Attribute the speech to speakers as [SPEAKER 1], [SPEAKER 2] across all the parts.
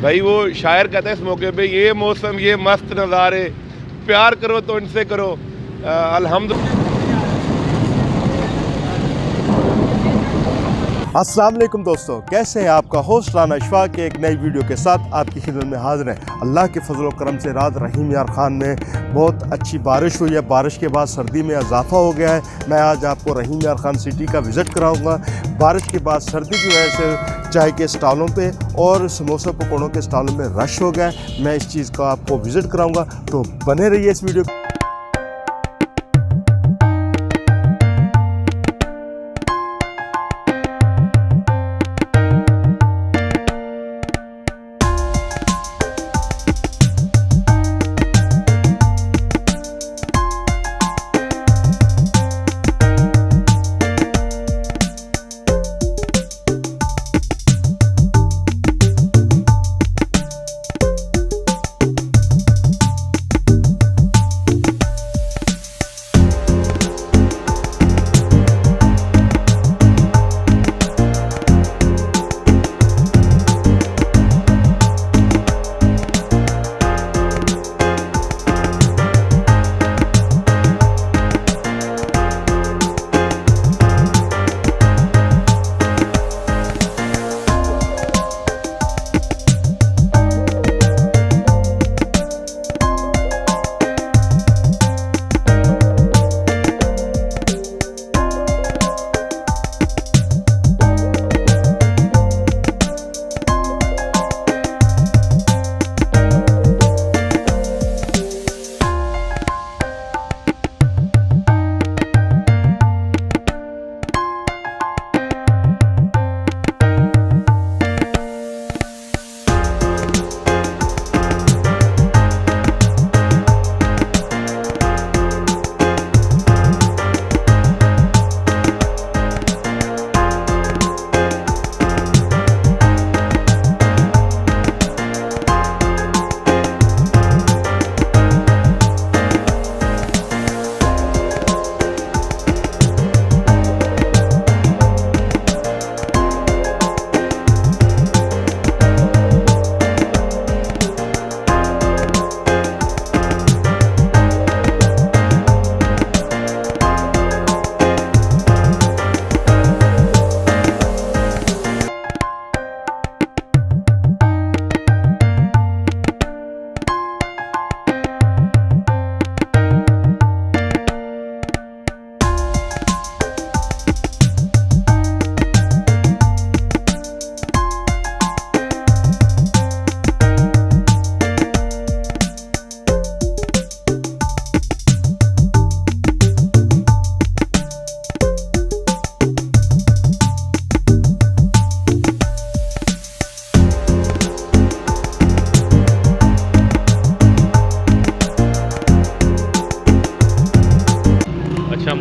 [SPEAKER 1] भाई वो शायर कहते हैं इस मौके पे, ये मौसम ये मस्त नज़ारे, प्यार करो तो इनसे करो। अल्हम्दुलिल्लाह।
[SPEAKER 2] अस्सलाम वालेकुम दोस्तों, कैसे हैं? आपका होस्ट राना अशफाक के एक नई वीडियो के साथ आपकी खिदमत में हाजिर है। अल्लाह के फजल व करम से रात रहीम यार खान में बहुत अच्छी बारिश हुई है। बारिश के बाद सर्दी में इजाफा हो गया है। मैं आज आपको रहीम यार खान सिटी का विज़िट कराऊंगा। बारिश के बाद सर्दी की वजह से चाय के स्टॉलों पे और समोसा पकौड़ों के स्टॉलों में रश हो गया है। मैं इस चीज़ का आपको विज़िट कराऊँगा, तो बने रहिए इस वीडियो।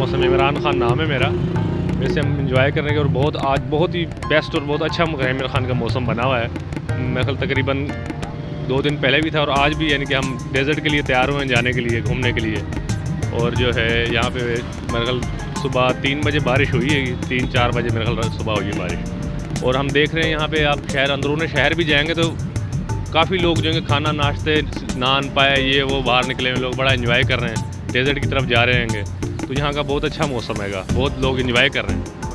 [SPEAKER 3] मौसम इमरान खान नाम है मेरा। वैसे हम इंजॉय कर रहे हैं और आज बहुत ही बेस्ट और बहुत अच्छा रहम यार खान का मौसम बना हुआ है। मेरे ख्याल तकरीबन 2 दिन पहले भी था और आज भी, यानी कि हम डेजर्ट के लिए तैयार हुए हैं जाने के लिए, घूमने के लिए। और जो है यहाँ पे मेरे ख्याल सुबह 3 बजे बारिश हुई है, 3-4 बजे मेरे ख्याल सुबह हुई है बारिश। और हम देख रहे हैं यहाँ पे, आप शहर अंदरूनी शहर भी जाएँगे तो काफ़ी लोग जो है खाना नाश्ते नान पाए ये वो बाहर निकले हुए लोग बड़ा इन्जॉय कर रहे हैं, डेजर्ट की तरफ जा रहे होंगे। तो यहाँ का बहुत अच्छा मौसम हैगा, बहुत लोग एंजॉय कर रहे हैं।